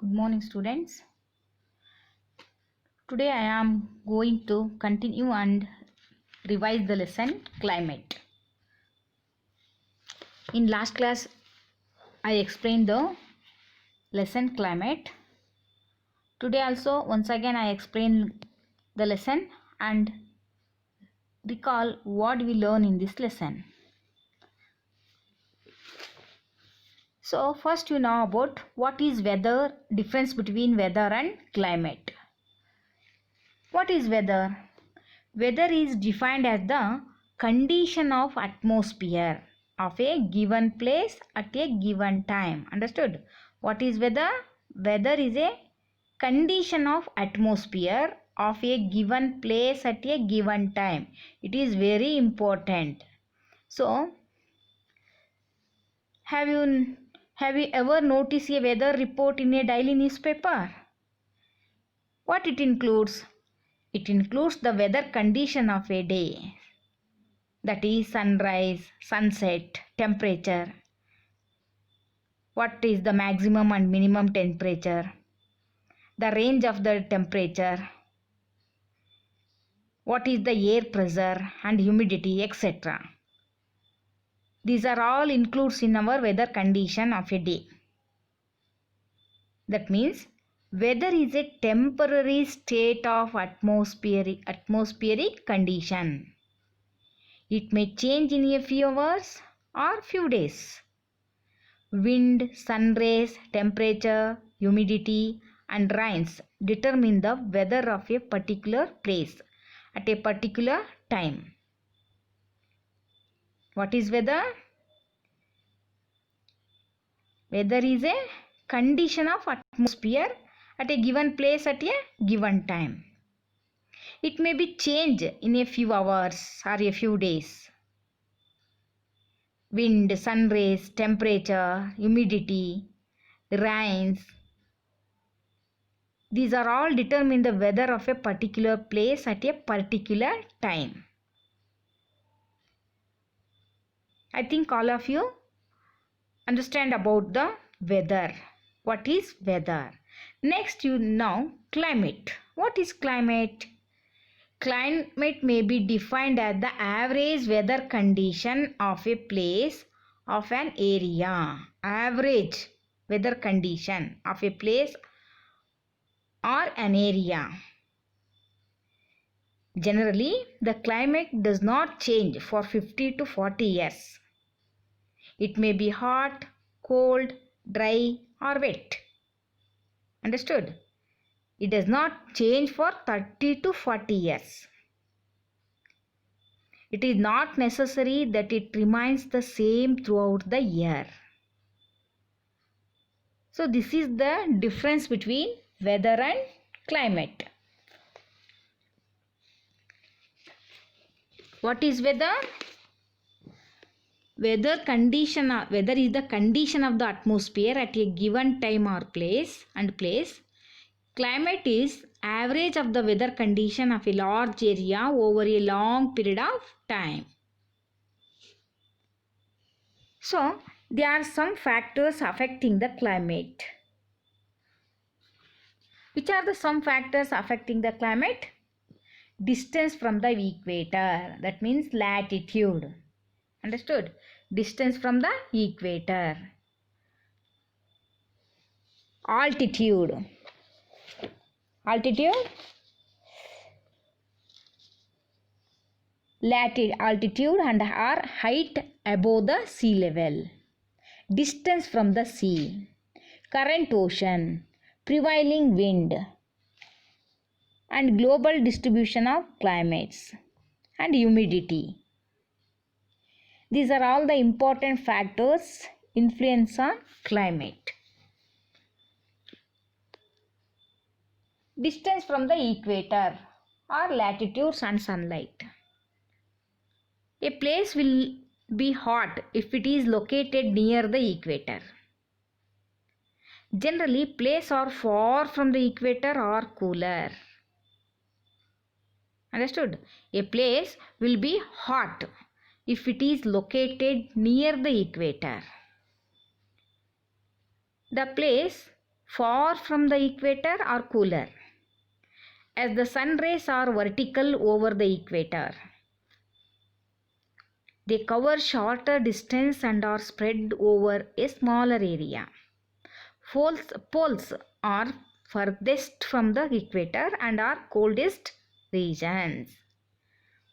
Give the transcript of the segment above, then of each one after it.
Good morning, students. Today I am going to continue and revise the lesson climate. In last class, I explained the lesson climate. Today also, once again, I explain the lesson and recall what we learn in this lesson. So, first you know about what is weather, difference between weather and climate. What is weather? Weather is defined as the condition of atmosphere of a given place at a given time. Understood? What is weather? Weather is a condition of atmosphere of a given place at a given time. It is very important. So, have you ever noticed a weather report in a daily newspaper? What it includes? It includes the weather condition of a day. That is sunrise, sunset, temperature. What is the maximum and minimum temperature? The range of the temperature. What is the air pressure and humidity, etc. These are all includes in our weather condition of a day. That means weather is a temporary state of atmospheric condition. It may change in a few hours or few days. Wind, sun rays, temperature, humidity and rains determine the weather of a particular place at a particular time. What is weather? Weather is a condition of atmosphere at a given place at a given time. It may be changed in a few hours or a few days. Wind, sun rays, temperature, humidity, rains. These are all determine the weather of a particular place at a particular time. I think all of you understand about the weather. What is weather? Next you know climate. What is climate? Climate may be defined as the average weather condition of a place of an area. Average weather condition of a place or an area. Generally, the climate does not change for 50 to 40 years. It may be hot, cold, dry or wet. Understood? It does not change for 30 to 40 years. It is not necessary that it remains the same throughout the year. So this is the difference between weather and climate. What is weather? Weather is the condition of the atmosphere at a given time or place. Climate is average of the weather condition of a large area over a long period of time. So, there are some factors affecting the climate. Which are the some factors affecting the climate? Distance from the equator. That means latitude. Understood? Distance from the equator. Altitude. Altitude and our height above the sea level. Distance from the sea. Current ocean. Prevailing wind. And global distribution of climates. And humidity. These are all the important factors influence on climate. Distance from the equator or latitudes and sunlight. A place will be hot if it is located near the equator. Generally, places are far from the equator are cooler. Understood? A place will be hot if it is located near the equator. The place far from the equator or cooler, as the sun rays are vertical over the equator. They cover shorter distance and are spread over a smaller area. Poles are furthest from the equator and are coldest regions.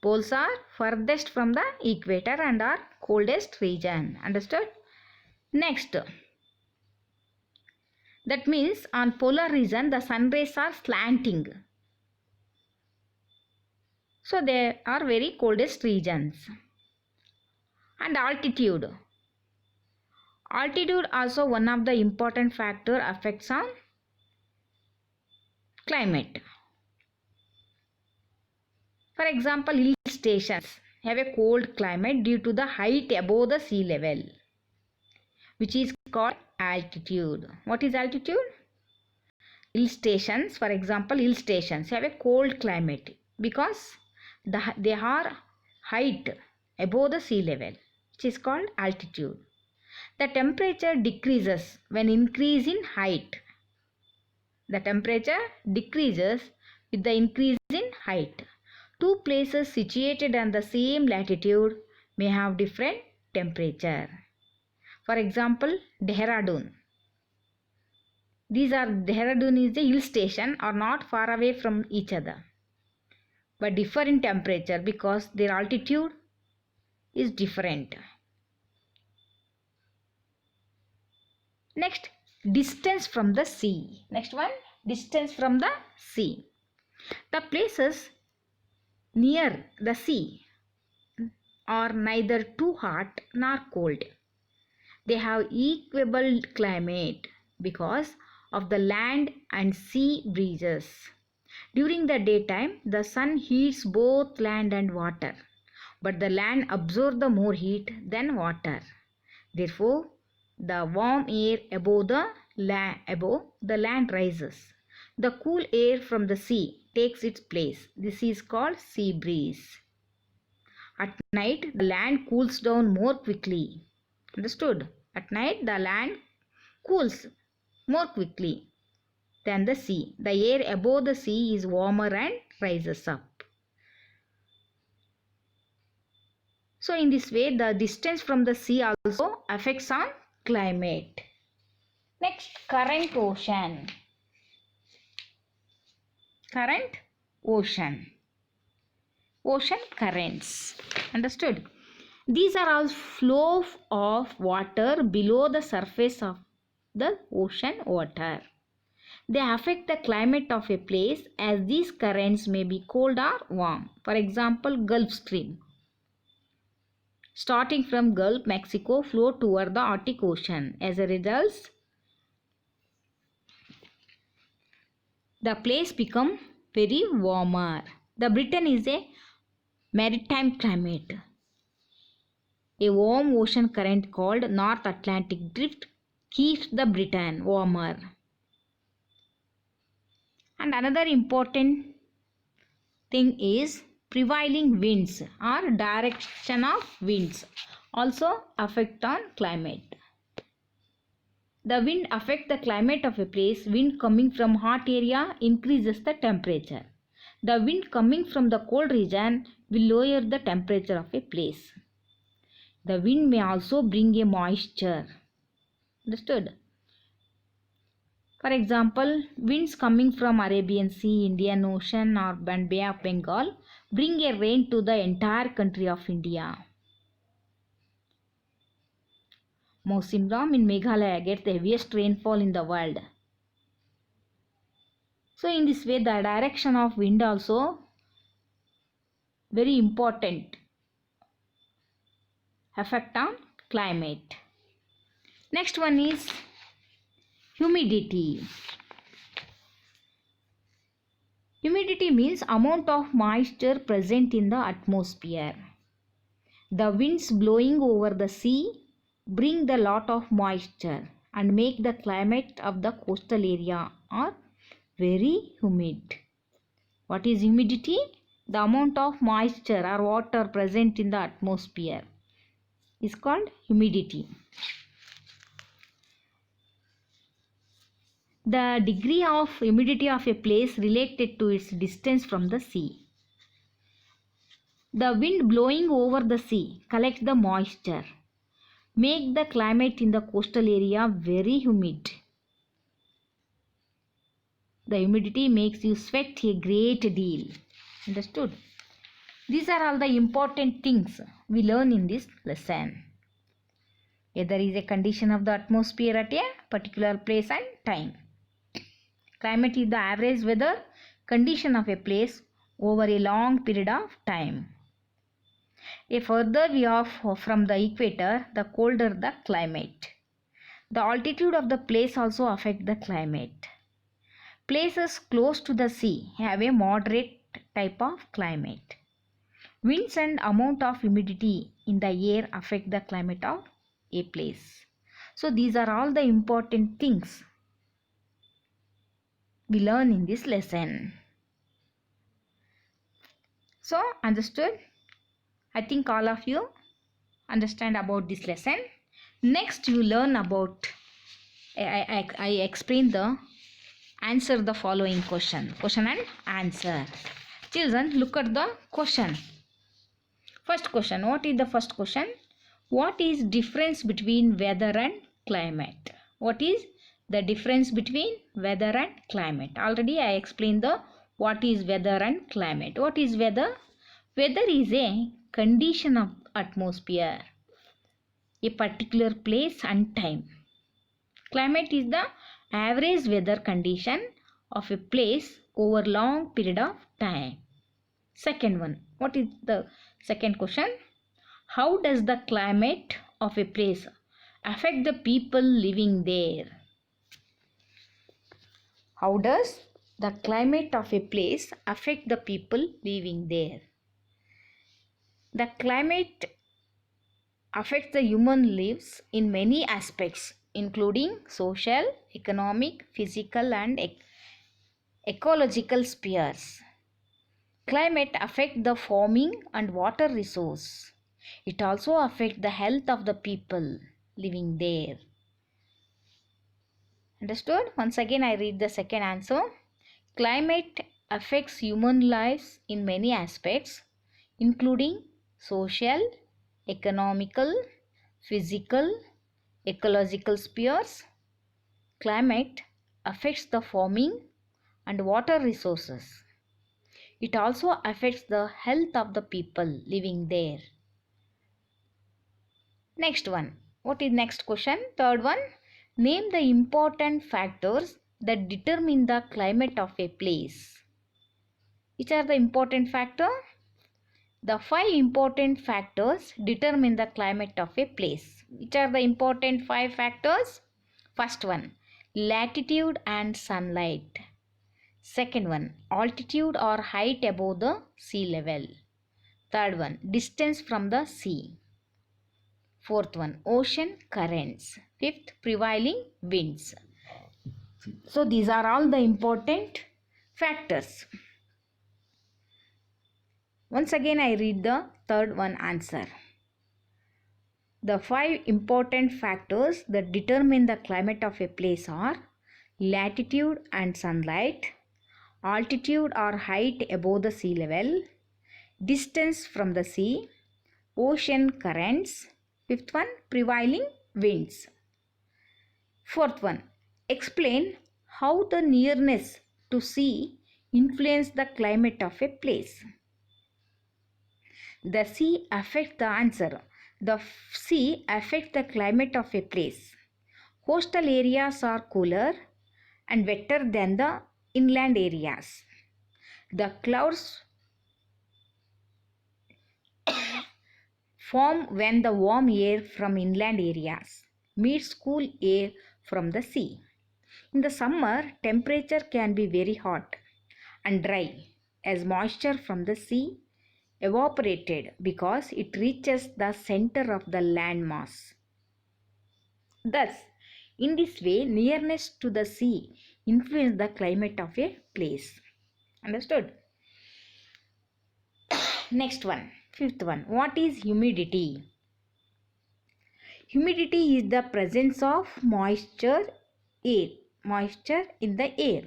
Poles are furthest from the equator and are coldest region. Understood? Next, that means on polar region the sun rays are slanting. So they are very coldest regions. And altitude. Altitude also one of the important factor affects on climate. For example, hill stations have a cold climate due to the height above the sea level, which is called altitude. What is altitude? Hill stations, for example, hill stations have a cold climate because they are height above the sea level, which is called altitude. The temperature decreases when increase in height. The temperature decreases with the increase in height. Two places situated on the same latitude may have different temperature. For example, Dehradun. Dehradun is a hill station, are not far away from each other, but differ in temperature because their altitude is different. Next, distance from the sea. Next one, distance from the sea. The places near the sea are neither too hot nor cold. They have equable climate because of the land and sea breezes. During the daytime, the sun heats both land and water, but the land absorbs the more heat than water. Therefore, the warm air above the land rises. The cool air from the sea takes its place. This is called sea breeze. At night, the land cools down more quickly. Understood? At night, the land cools more quickly than the sea. The air above the sea is warmer and rises up. So, in this way, the distance from the sea also affects on climate. Next, current ocean. Current ocean. Ocean currents. Understood? These are all flow of water below the surface of the ocean water. They affect the climate of a place as these currents may be cold or warm. For example, Gulf Stream. Starting from Gulf, Mexico flow toward the Arctic Ocean. As a result, the place become very warmer. The Britain is a maritime climate. A warm ocean current called North Atlantic Drift keeps the Britain warmer. And another important thing is prevailing winds or direction of winds also affect on climate. The wind affects the climate of a place. Wind coming from hot area increases the temperature. The wind coming from the cold region will lower the temperature of a place. The wind may also bring a moisture. Understood? For example, winds coming from Arabian Sea, Indian Ocean or Bay of Bengal bring a rain to the entire country of India. Mawsimram in Meghalaya gets the heaviest rainfall in the world. So in this way, the direction of wind also very important effect on climate. Next one is humidity. Humidity means amount of moisture present in the atmosphere. The winds blowing over the sea bring the lot of moisture and make the climate of the coastal area are very humid. What is humidity? The amount of moisture or water present in the atmosphere is called humidity. The degree of humidity of a place related to its distance from the sea. The wind blowing over the sea collects the moisture, make the climate in the coastal area very humid. The humidity makes you sweat a great deal. Understood? These are all the important things we learn in this lesson. Weather is a condition of the atmosphere at a particular place and time. Climate is the average weather condition of a place over a long period of time. A further we are from the equator, the colder the climate. The altitude of the place also affects the climate. Places close to the sea have a moderate type of climate. Winds and amount of humidity in the air affect the climate of a place. So these are all the important things we learn in this lesson. So understood? I think all of you understand about this lesson. Next you learn about, I explain the answer the following question and answer. Children, look at the question. First question, what is the first question? What is difference between weather and climate? What is the difference between weather and climate? Already I explained the what is weather and climate. What is weather? Weather is a condition of atmosphere, a particular place and time. Climate is the average weather condition of a place over long period of time. Second one, what is the second question? How does the climate of a place affect the people living there? How does the climate of a place affect the people living there? The climate affects the human lives in many aspects, including social, economic, physical and ecological spheres. Climate affects the farming and water resource. It also affects the health of the people living there. Understood? Once again I read the second answer. Climate affects human lives in many aspects, including social, economical, physical, ecological spheres. Climate affects the farming and water resources. It also affects the health of the people living there. Next one. What is next question? Third one. Name the important factors that determine the climate of a place. Which are the important factors? The 5 important factors determine the climate of a place. Which are the important 5 factors? First one, latitude and sunlight. Second one, altitude or height above the sea level. Third one, distance from the sea. Fourth one, ocean currents. Fifth, prevailing winds. So these are all the important factors. Once again I read the third one answer. The 5 important factors that determine the climate of a place are latitude and sunlight, altitude or height above the sea level, distance from the sea, ocean currents. Fifth one, prevailing winds. Fourth one, explain how the nearness to sea influences the climate of a place. The sea affects the answer. The sea affects the climate of a place. Coastal areas are cooler and wetter than the inland areas. The clouds form when the warm air from inland areas meets cool air from the sea. In the summer, temperature can be very hot and dry as moisture from the sea evaporated because it reaches the center of the land mass. Thus, in this way, nearness to the sea influences the climate of a place. Understood? Next one, fifth one. What is humidity? Humidity is the presence of moisture air. moisture in the air.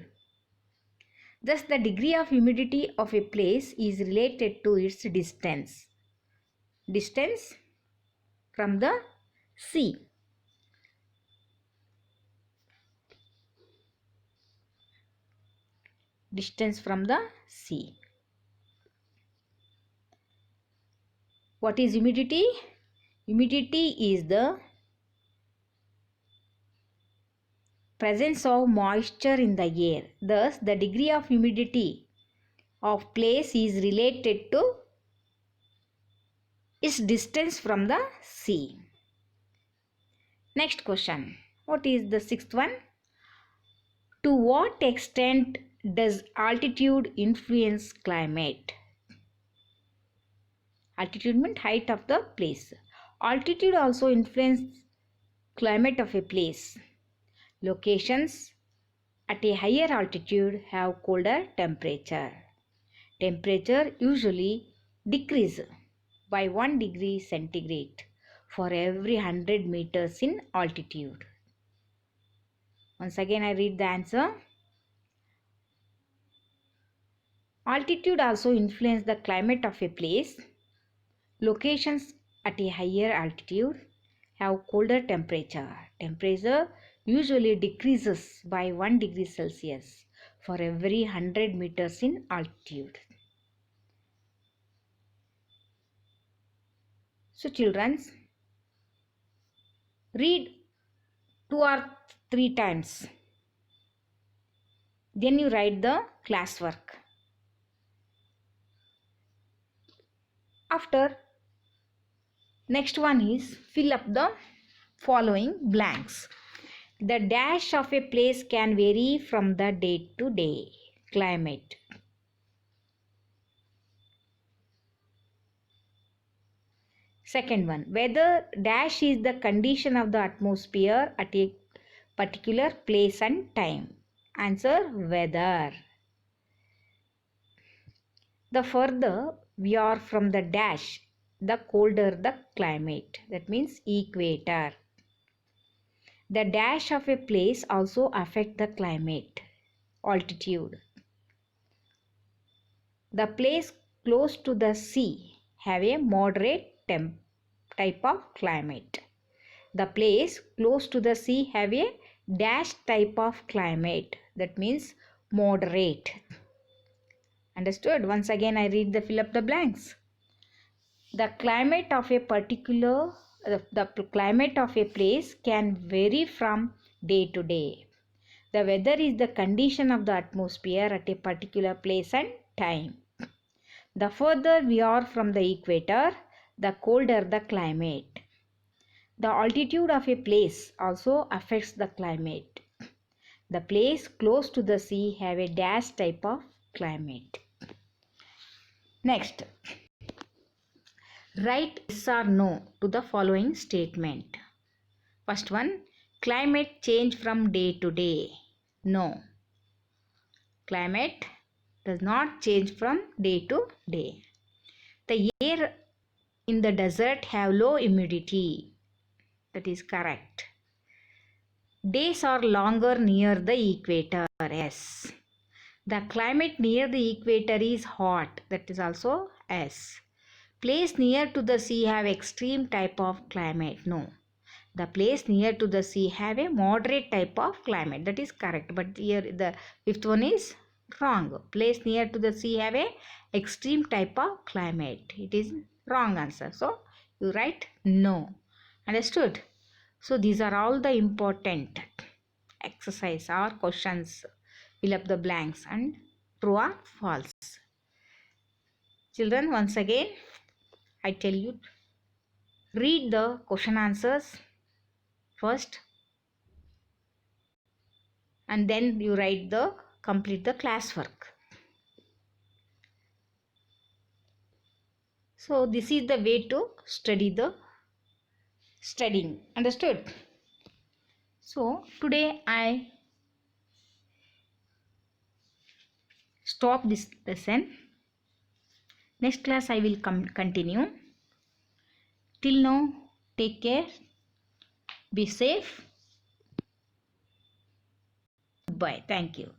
Thus, the degree of humidity of a place is related to its distance from the sea. Distance from the sea. What is humidity? Humidity is the presence of moisture in the air. Thus, the degree of humidity of place is related to its distance from the sea. Next question. What is the sixth one? To what extent does altitude influence climate? Altitude means height of the place. Altitude also influences climate of a place. Locations at a higher altitude have colder temperature. Temperature usually decreases by 1 degree centigrade for every 100 meters in altitude. Once again I read the answer. Altitude also influences the climate of a place. Locations at a higher altitude have colder temperature. Temperature usually decreases by 1 degree Celsius for every 100 meters in altitude. So children, read 2 or 3 times. Then you write the classwork. After, next one is fill up the following blanks. The dash of a place can vary from the day to day. Climate. Second one, weather dash is the condition of the atmosphere at a particular place and time. Answer, weather. The further we are from the dash, the colder the climate. That means equator. The dash of a place also affect the climate. Altitude. The place close to the sea have a moderate type of climate. The place close to the sea have a dash type of climate. That means moderate. Understood? Once again I read the fill up the blanks. The climate of a particular the climate of a place can vary from day to day. The weather is the condition of the atmosphere at a particular place and time. The further we are from the equator, the colder the climate. The altitude of a place also affects the climate. The place close to the sea have a dash type of climate. Next, write yes or no to the following statement. First one, climate change from day to day. No. Climate does not change from day to day. The air in the desert have low humidity. That is correct. Days are longer near the equator. Yes. The climate near the equator is hot. That is also yes. Place near to the sea have extreme type of climate. No. The place near to the sea have a moderate type of climate. That is correct. But here the fifth one is wrong. Place near to the sea have a extreme type of climate. It is wrong answer. So you write no. Understood? So these are all the important exercise or questions. Fill up the blanks and true or false. Children, once again I tell you, read the question answers first and then you write the complete the classwork. So this is the way to study the studying. Understood? So today I stop this lesson. Next class I will continue. Till now, take care, be safe. Goodbye. Thank you.